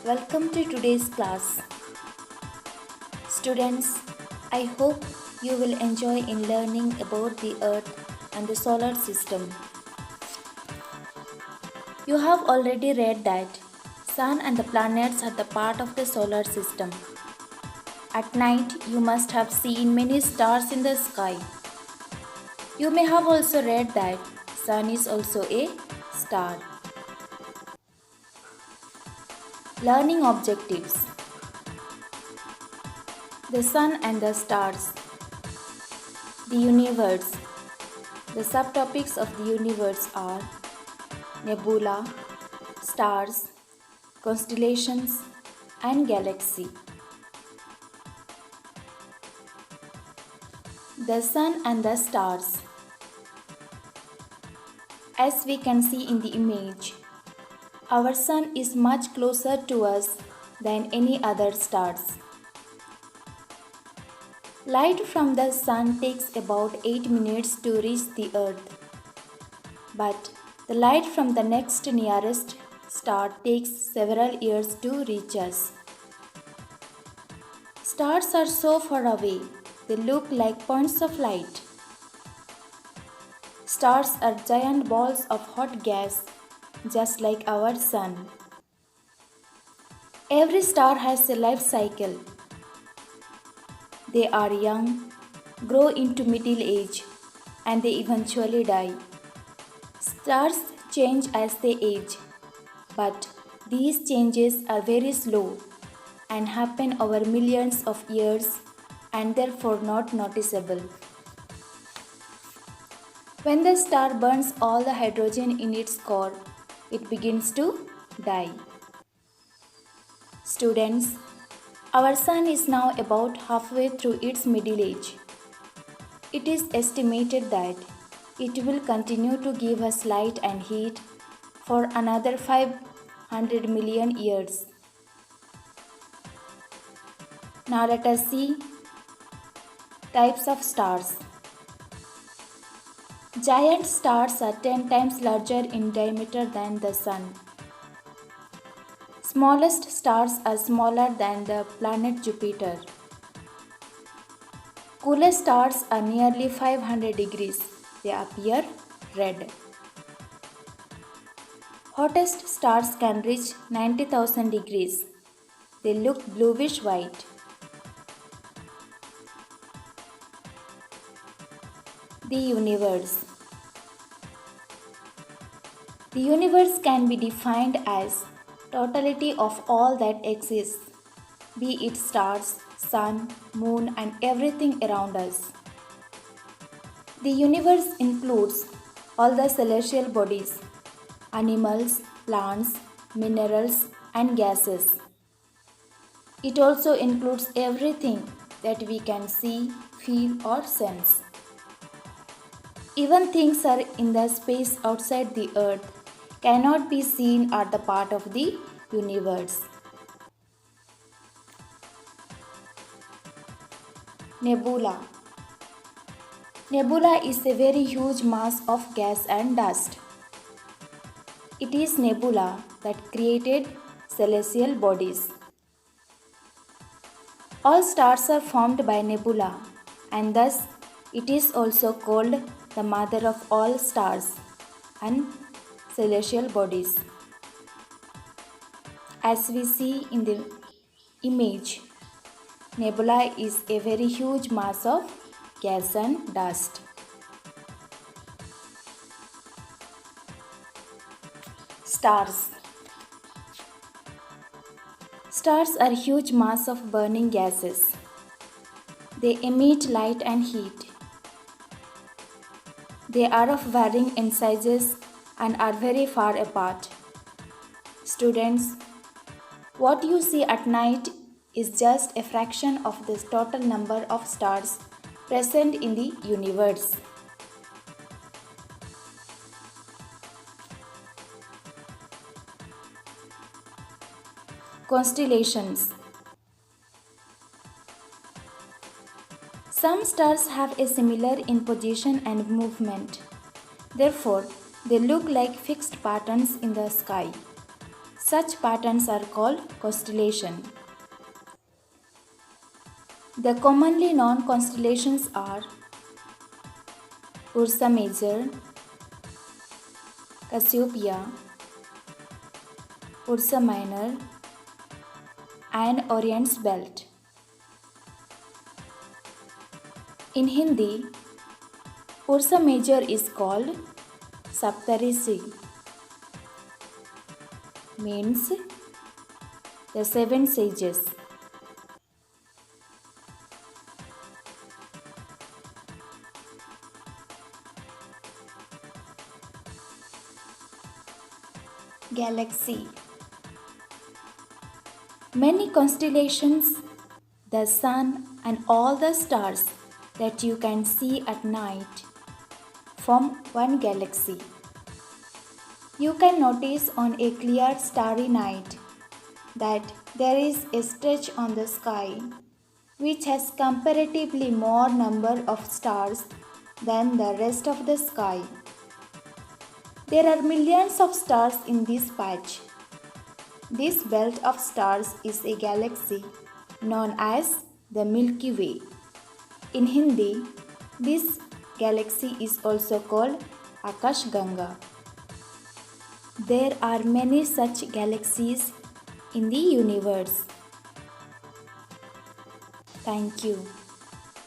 Welcome to today's class. Students, I hope you will enjoy in learning about the earth and the solar system. You have already read that sun and the planets are the part of the solar system. At night, you must have seen many stars in the sky. You may have also read that sun is also a star. Learning objectives: the sun and the stars, the universe. The subtopics of the universe are nebula, stars, constellations, and galaxy. The sun and the stars. As we can see in the image, our sun is much closer to us than any other stars. Light from the sun takes about 8 minutes to reach the earth, but the light from the next nearest star takes several years to reach us. Stars are so far away, they look like points of light. Stars are giant balls of hot gas, just like our sun. Every star has a life cycle. They are young, grow into middle age, and they eventually die. Stars change as they age, but these changes are very slow and happen over millions of years and therefore not noticeable. When the star burns all the hydrogen in its core, it begins to die. Students, our sun is now about halfway through its middle age. It is estimated that it will continue to give us light and heat for another 500 million years. Now let us see types of stars. Giant stars are 10 times larger in diameter than the sun. Smallest stars are smaller than the planet Jupiter. Coolest stars are nearly 500 degrees. They appear red. Hottest stars can reach 90,000 degrees. They look bluish white. The universe. The universe can be defined as totality of all that exists, be it stars, sun, moon, and everything around us. The universe includes all the celestial bodies, animals, plants, minerals, and gases. It also includes everything that we can see, feel, or sense. Even things are in the space outside the earth cannot be seen are the part of the universe. Nebula. Nebula is a very huge mass of gas and dust. It is nebula that created celestial bodies. All stars are formed by nebula, and thus it is also called the mother of all stars and celestial bodies. As we see in the image, nebula is a very huge mass of gas and dust. Stars. Stars are huge mass of burning gases. They emit light and heat. They are of varying in sizes and are very far apart. Students, what you see at night is just a fraction of the total number of stars present in the universe. Constellations. Some stars have a similar in position and movement. Therefore, they look like fixed patterns in the sky. Such patterns are called constellation. The commonly known constellations are Ursa Major, Cassiopeia, Ursa Minor, and Orion's Belt. In Hindi, Ursa Major is called Saptarishi, means the seven sages. Galaxy. Many constellations, the sun, and all the stars that you can see at night form one galaxy. You can notice on a clear starry night that there is a stretch on the sky which has comparatively more number of stars than the rest of the sky. There are millions of stars in this patch. This belt of stars is a galaxy known as the Milky Way. In Hindi, this galaxy is also called Akash Ganga. There are many such galaxies in the universe. Thank you.